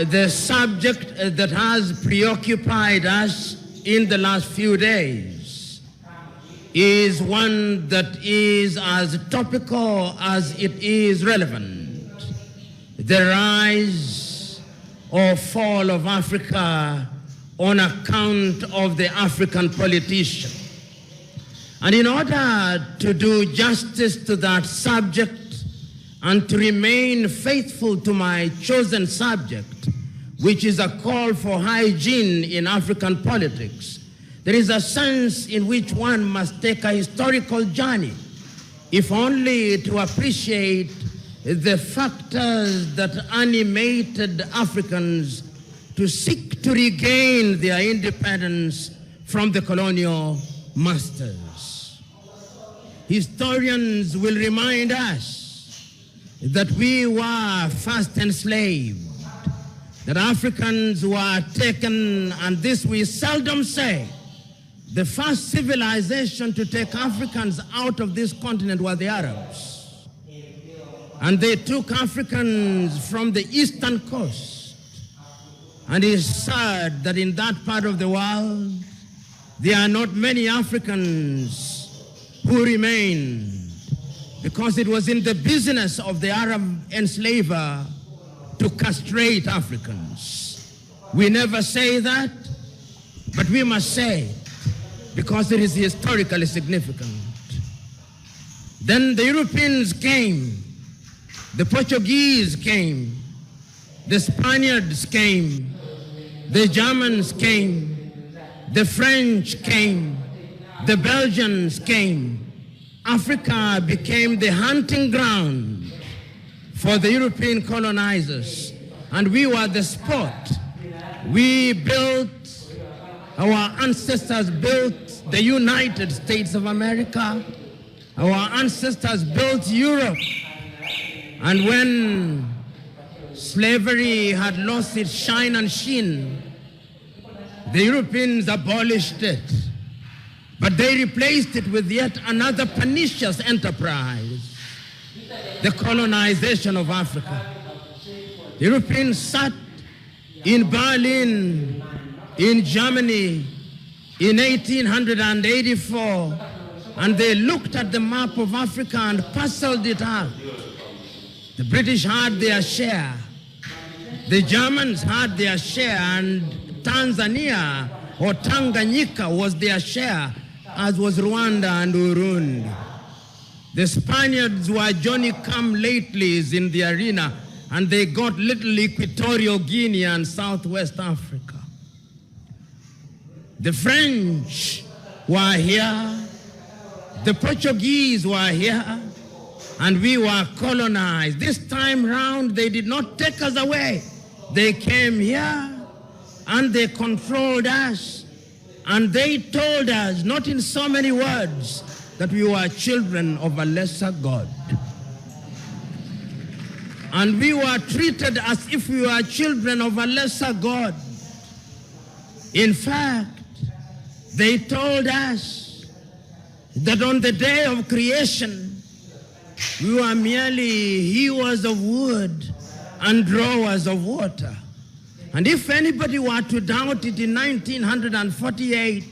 the subject that has preoccupied us in the last few days is one that is as topical as it is relevant: the rise or fall of Africa on account of the African politician. And in order to do justice to that subject and to remain faithful to my chosen subject, which is a call for hygiene in African politics, there is a sense in which one must take a historical journey, if only to appreciate the factors that animated Africans to seek to regain their independence from the colonial masters. Historians will remind us that we were first enslaved, that Africans were taken, and this we seldom say. The first civilization to take Africans out of this continent were the Arabs. And they took Africans from the eastern coast. And it's sad that in that part of the world, there are not many Africans who remain, because it was in the business of the Arab enslaver to castrate Africans. We never say that, but we must say it because it is historically significant. Then the Europeans came, the Portuguese came, the Spaniards came, the Germans came, the French came, the Belgians came. Africa became the hunting ground for the European colonizers, and we were the spot. We built, our ancestors built the United States of America. Our ancestors built Europe. And when slavery had lost its shine and sheen, the Europeans abolished it. But they replaced it with yet another pernicious enterprise, the colonization of Africa. The Europeans sat in Berlin, in Germany, in 1884, and they looked at the map of Africa and parceled it out. The British had their share, the Germans had their share, and Tanzania or Tanganyika was their share, as was Rwanda and Burundi. The Spaniards were Johnny-come-latelys in the arena, and they got little Equatorial Guinea and Southwest Africa. The French were here, the Portuguese were here, and we were colonized. This time round, they did not take us away. They came here, and they controlled us. And they told us, not in so many words, that we were children of a lesser God. And we were treated as if we were children of a lesser God. In fact, they told us that on the day of creation, we were merely hewers of wood and drawers of water. And if anybody were to doubt it in 1948,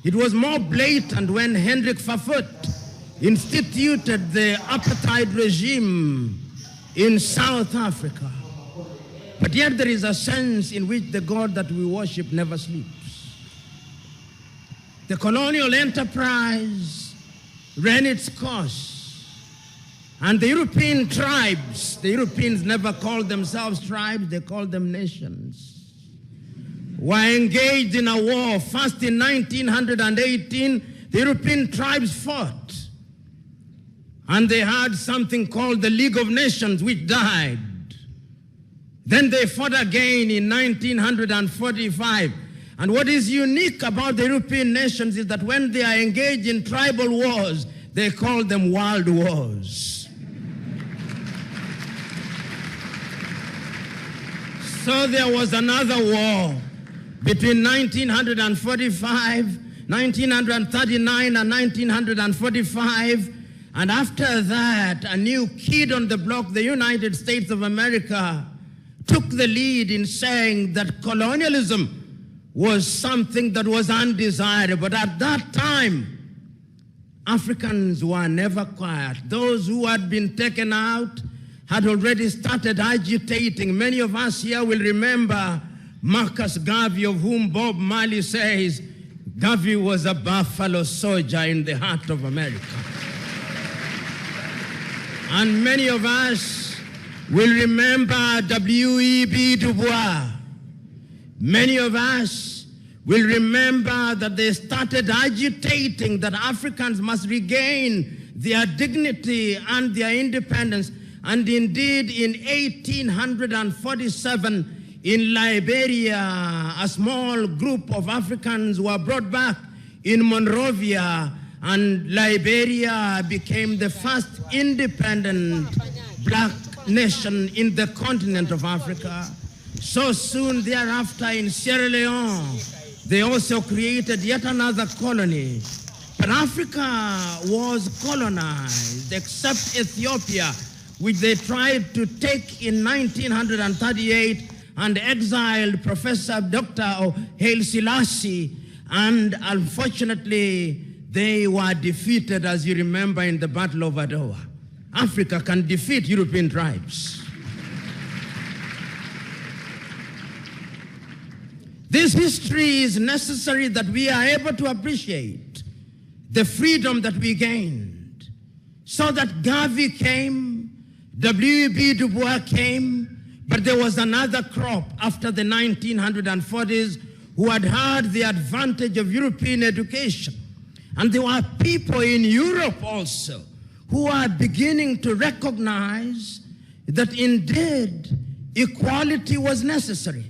it was more blatant when Hendrik Verwoerd instituted the apartheid regime in South Africa. But yet there is a sense in which the God that we worship never sleeps. The colonial enterprise ran its course. And the European tribes, the Europeans never called themselves tribes, they called them nations, were engaged in a war. First in 1918, the European tribes fought. And they had something called the League of Nations, which died. Then they fought again in 1945. And what is unique about the European nations is that when they are engaged in tribal wars, they call them world wars. So there was another war between 1945, 1939, and 1945. And after that, a new kid on the block, the United States of America, took the lead in saying that colonialism was something that was undesirable. But at that time, Africans were never quiet. Those who had been taken out had already started agitating. Many of us here will remember Marcus Garvey, of whom Bob Marley says, Garvey was a buffalo soldier in the heart of America. And many of us will remember W.E.B. Du Bois. Many of us will remember that they started agitating that Africans must regain their dignity and their independence. And indeed, in 1847, in Liberia, a small group of Africans were brought back in Monrovia, and Liberia became the first independent black nation in the continent of Africa. So soon thereafter, in Sierra Leone, they also created yet another colony. But Africa was colonized, except Ethiopia, which they tried to take in 1938 and exiled Professor Dr. Haile Selassie. And unfortunately, they were defeated, as you remember, in the Battle of Adwa. Africa can defeat European tribes. This history is necessary that we are able to appreciate the freedom that we gained. So that Garvey came, W.E.B. Du Bois came, but there was another crop after the 1940s who had had the advantage of European education. And there were people in Europe also who are beginning to recognize that indeed equality was necessary.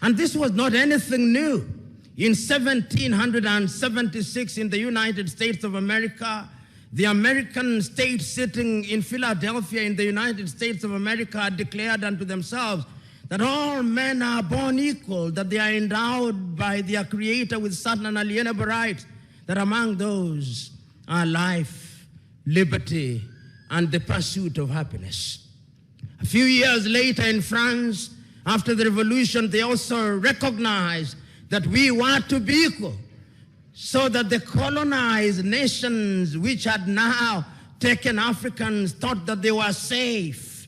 And this was not anything new. In 1776 in the United States of America, the American state sitting in Philadelphia in the United States of America declared unto themselves that all men are born equal, that they are endowed by their Creator with certain unalienable rights, that among those are life, liberty, and the pursuit of happiness. A few years later in France, after the revolution, they also recognized that we were to be equal, so that the colonized nations which had now taken Africans thought that they were safe.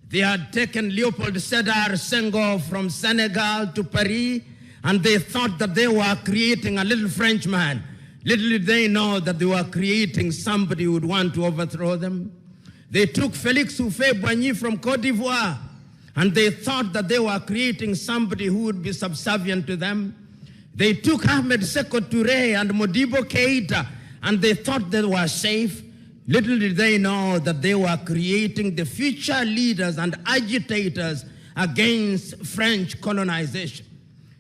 They had taken Leopold Sédar Senghor from Senegal to Paris, and they thought that they were creating a little Frenchman. Little did they know that they were creating somebody who would want to overthrow them. They took Félix Houphouët-Boigny from Côte d'Ivoire, and they thought that they were creating somebody who would be subservient to them. They took Ahmed Sékou Touré and Modibo Keïta, and they thought they were safe. Little did they know that they were creating the future leaders and agitators against French colonization.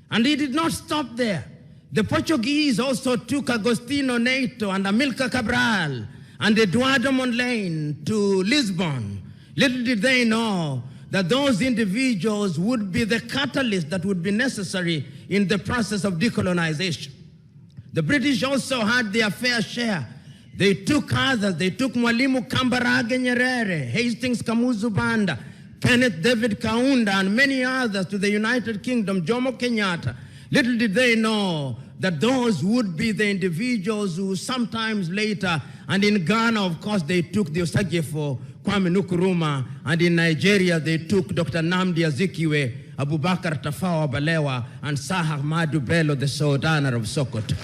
And it did not stop there. The Portuguese also took Agostinho Neto and Amilcar Cabral and Eduardo Mondlane to Lisbon. Little did they know that those individuals would be the catalyst that would be necessary in the process of decolonization. The British also had their fair share. They took others. They took Mwalimu Kambarage Nyerere, Hastings Kamuzu Banda, Kenneth David Kaunda, and many others to the United Kingdom, Jomo Kenyatta. Little did they know that those would be the individuals who sometimes later, and in Ghana, of course, they took the Osagyefo, Kwame Nkrumah, and in Nigeria, they took Dr. Nnamdi Azikiwe, Abubakar Tafawa Balewa, and Sir Ahmadu Bello, the Sultan of Sokoto.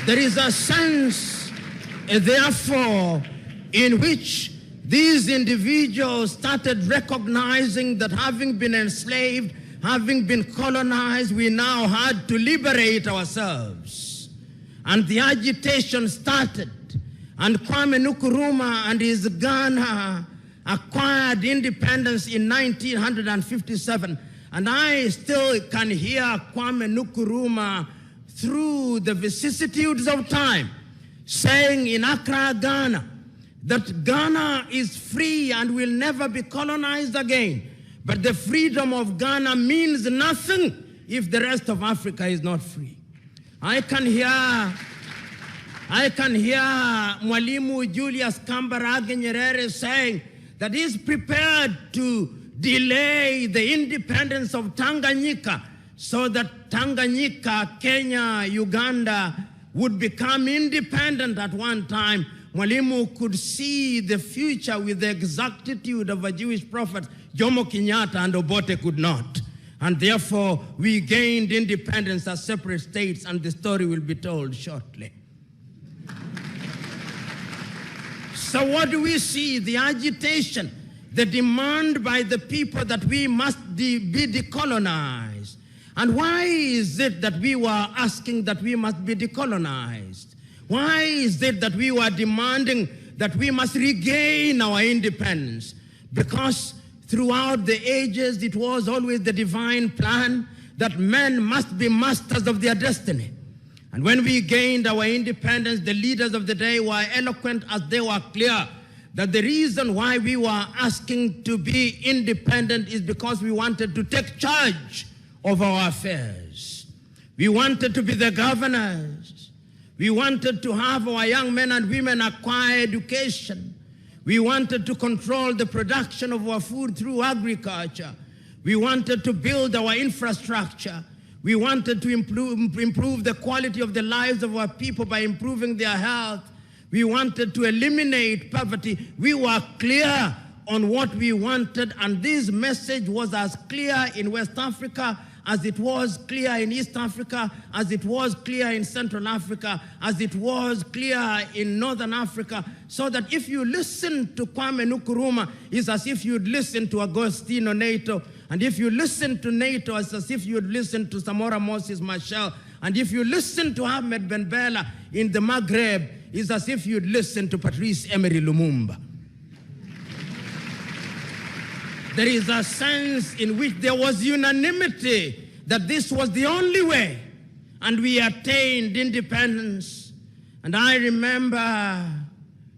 There is a sense, therefore, in which these individuals started recognizing that having been enslaved, having been colonized, we now had to liberate ourselves. And the agitation started. And Kwame Nkrumah and his Ghana acquired independence in 1957. And I still can hear Kwame Nkrumah through the vicissitudes of time saying in Accra, Ghana, that Ghana is free and will never be colonized again. But the freedom of Ghana means nothing if the rest of Africa is not free. I can hear Mwalimu Julius Kambarage Nyerere saying that is prepared to delay the independence of Tanganyika so that Tanganyika, Kenya, Uganda would become independent at one time, Mwalimu could see the future with the exactitude of a Jewish prophet. Jomo Kenyatta and Obote could not. And therefore, we gained independence as separate states, and the story will be told shortly. So what do we see? The agitation, the demand by the people that we must be decolonized. And why is it that we were asking that we must be decolonized? Why is it that we were demanding that we must regain our independence? Because throughout the ages, it was always the divine plan that men must be masters of their destiny. And when we gained our independence, the leaders of the day were eloquent as they were clear that the reason why we were asking to be independent is because we wanted to take charge of our affairs. We wanted to be the governors. We wanted to have our young men and women acquire education. We wanted to control the production of our food through agriculture. We wanted to build our infrastructure. We wanted to improve the quality of the lives of our people by improving their health. We wanted to eliminate poverty. We were clear on what we wanted, and this message was as clear in West Africa as it was clear in East Africa, as it was clear in Central Africa, as it was clear in Northern Africa, so that if you listen to Kwame Nkrumah, it's as if you'd listen to Agostino Neto, and if you listen to Neto, it's as if you'd listen to Samora Moses Machel, and if you listen to Ahmed Ben Bella in the Maghreb, it's as if you'd listen to Patrice Emery Lumumba. There is a sense in which there was unanimity that this was the only way, and we attained independence. And I remember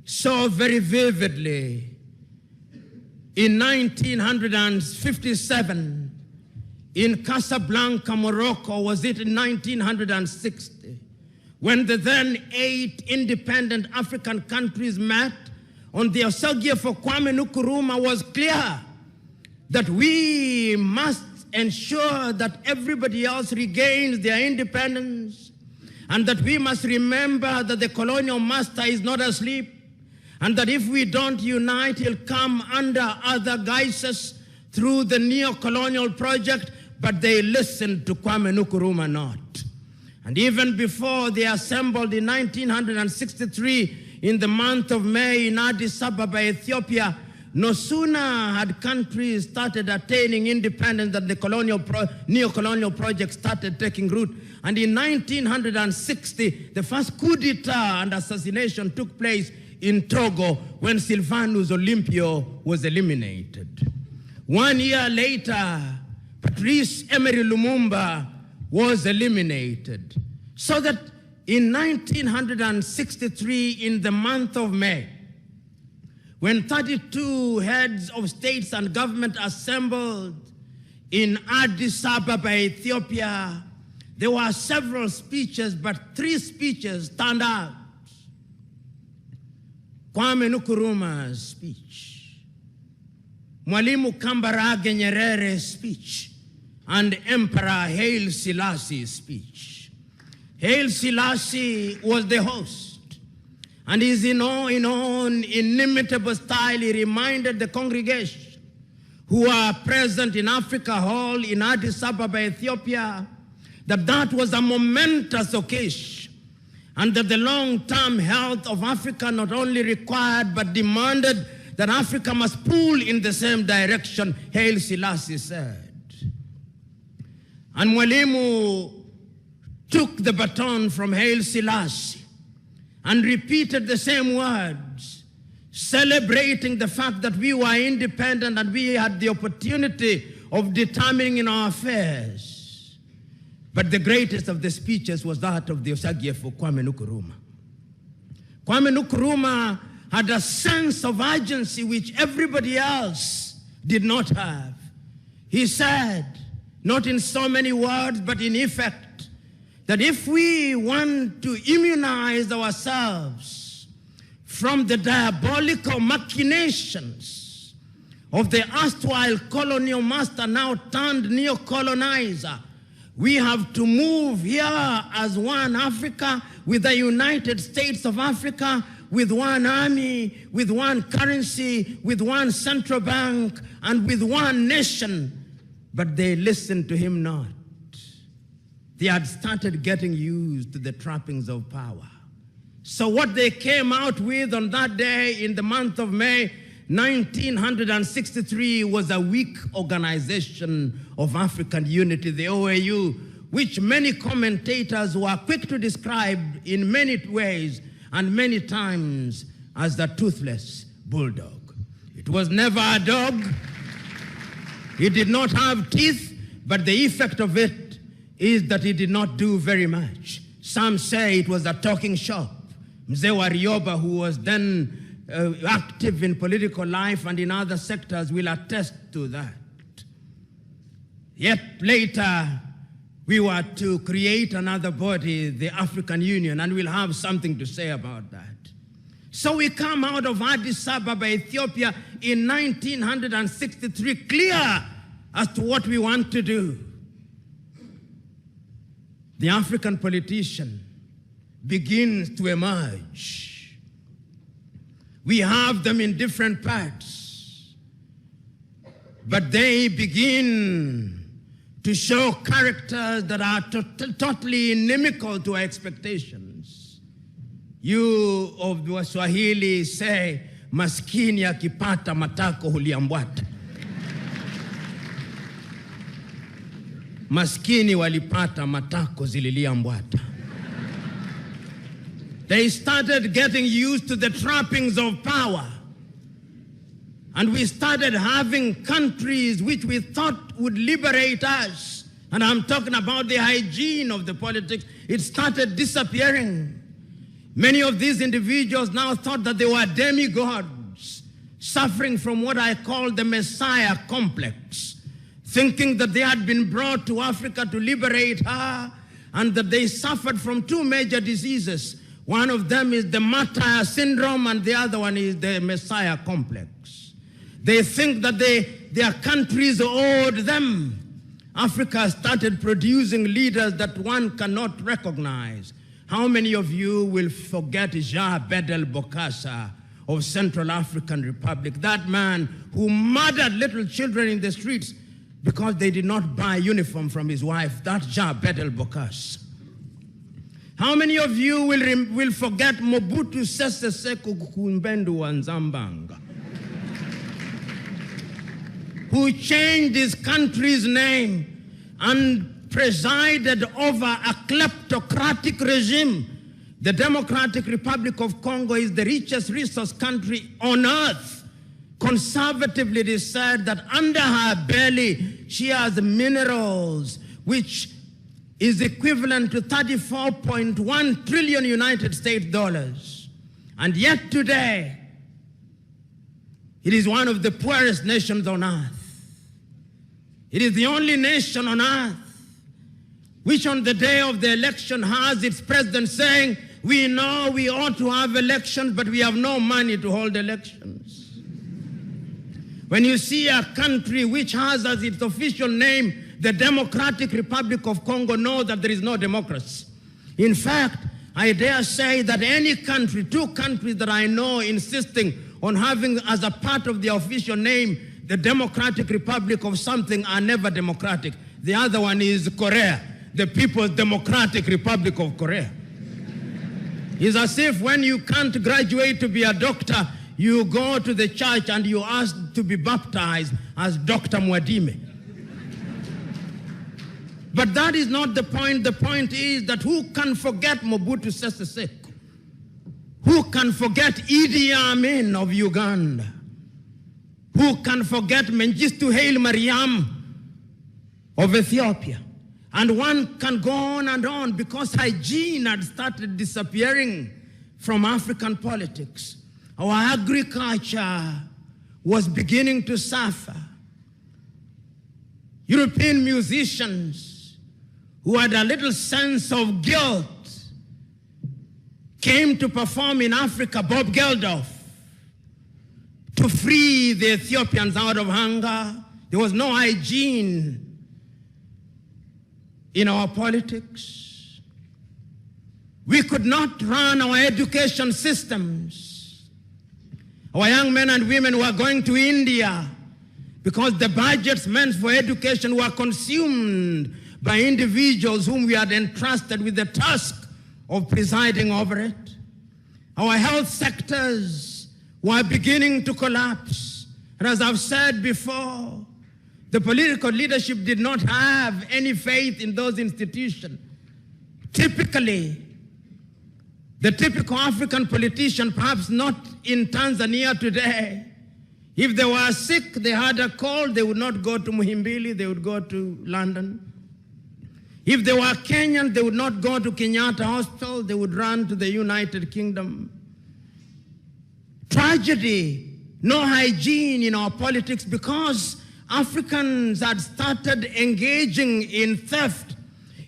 so very vividly in 1957 in Casablanca, Morocco, was it in 1960, when the then 8 independent African countries met on the Osagie for Kwame Nkrumah was clear that we must ensure that everybody else regains their independence, and that we must remember that the colonial master is not asleep, and that if we don't unite, he'll come under other guises through the neo-colonial project, but they listened to Kwame Nkrumah not. And even before they assembled in 1963 in the month of May in Addis Ababa, Ethiopia, no sooner had countries started attaining independence than the neo-colonial project started taking root. And in 1960, the first coup d'etat and assassination took place in Togo when Sylvanus Olympio was eliminated. 1 year later, Patrice Emery Lumumba was eliminated. So that in 1963, in the month of May, when 32 heads of states and government assembled in Addis Ababa, Ethiopia, there were several speeches, but 3 speeches stand out. Kwame Nkrumah's speech, Mwalimu Kambarage Nyerere's speech, and Emperor Haile Selassie's speech. Haile Selassie was the host. And in his own inimitable style, he reminded the congregation who are present in Africa Hall in Addis Ababa, Ethiopia, that that was a momentous occasion, and that the long-term health of Africa not only required but demanded that Africa must pull in the same direction, Haile Selassie said. And Mwalimu took the baton from Haile Selassie and repeated the same words, celebrating the fact that we were independent and we had the opportunity of determining in our affairs. But the greatest of the speeches was that of the Osagie for Kwame Nkrumah. Kwame Nkrumah had a sense of urgency which everybody else did not have. He said, not in so many words, but in effect, that if we want to immunize ourselves from the diabolical machinations of the erstwhile colonial master, now turned neo-colonizer. We have to move here as one Africa, with the United States of Africa, with one army, with one currency, with one central bank, and with one nation. But they listened to him not. They had started getting used to the trappings of power. So what they came out with on that day in the month of May 1963 was a weak organization of African unity, the OAU, which many commentators were quick to describe in many ways and many times as the toothless bulldog. It was never a dog. It did not have teeth, but the effect of it is that it did not do very much. Some say it was a talking shop. Mzee Warioba, who was then active in political life and in other sectors, will attest to that. Yet later, we were to create another body, the African Union, and we'll have something to say about that. So we come out of Addis Ababa, Ethiopia in 1963, clear as to what we want to do. The African politician begins to emerge. We have them in different parts, but they begin to show characters that are totally inimical to our expectations. You of the Swahili say, maskini akipata matako huliambwata. Maskini walipata matako zililiambwata. They started getting used to the trappings of power. And we started having countries which we thought would liberate us. And I'm talking about the hygiene of the politics. It started disappearing. Many of these individuals now thought that they were demigods, suffering from what I call the Messiah complex, thinking that they had been brought to Africa to liberate her, and that they suffered from two major diseases. One of them is the martyr syndrome, and the other one is the Messiah complex. They think that their countries owed them. Africa started producing leaders that one cannot recognize. How many of you will forget Jean Bedel Bokassa of Central African Republic, that man who murdered little children in the streets because they did not buy a uniform from his wife? That's Jean Bedel Bokassa. How many of you will forget Mobutu Sese Seko Kumbendu Wanzambanga, who changed his country's name and presided over a kleptocratic regime? The Democratic Republic of Congo is the richest resource country on earth. Conservatively, it is said that under her belly, she has minerals, which is equivalent to 34.1 trillion United States dollars. And yet today, it is one of the poorest nations on earth. It is the only nation on earth which on the day of the election has its president saying, we know we ought to have elections, but we have no money to hold elections. When you see a country which has as its official name the Democratic Republic of Congo, know that there is no democracy. In fact, I dare say that any country, two countries that I know insisting on having as a part of their official name the Democratic Republic of something are never democratic. The other one is Korea, the People's Democratic Republic of Korea. It's as if when you can't graduate to be a doctor, you go to the church and you ask to be baptized as Dr. Mwadime. But that is not the point. The point is that who can forget Mobutu Sese Seko? Who can forget Idi Amin of Uganda? Who can forget Mengistu Haile Mariam of Ethiopia? And one can go on and on, because hygiene had started disappearing from African politics. Our agriculture was beginning to suffer. European musicians who had a little sense of guilt came to perform in Africa. Bob Geldof to free the Ethiopians out of hunger. There was no hygiene in our politics. We could not run our education systems. Our young men and women were going to India because the budgets meant for education were consumed by individuals whom we had entrusted with the task of presiding over it. Our health sectors were beginning to collapse. And as I've said before, the political leadership did not have any faith in those institutions. Typically, the typical African politician, perhaps not in Tanzania today, if they were sick, they had a cold, they would not go to Muhimbili, they would go to London. If they were Kenyan, they would not go to Kenyatta Hospital, they would run to the United Kingdom. Tragedy, no hygiene in our politics because Africans had started engaging in theft.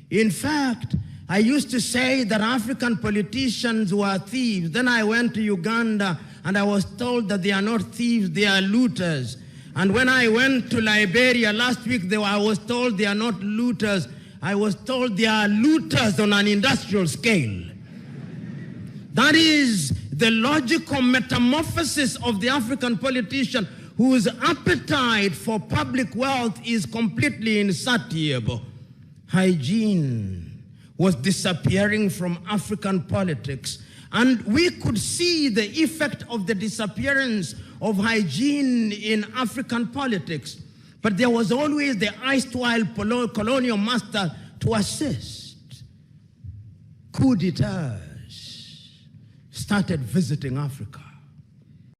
In fact, I used to say that African politicians were thieves. Then I went to Uganda and I was told that they are not thieves, they are looters. And when I went to Liberia last week, I was told they are not looters. I was told they are looters on an industrial scale. That is the logical metamorphosis of the African politician whose appetite for public wealth is completely insatiable. Hygiene was disappearing from African politics. And we could see the effect of the disappearance of hygiene in African politics. But there was always the erstwhile colonial master to assist. Coup d'etats started visiting Africa.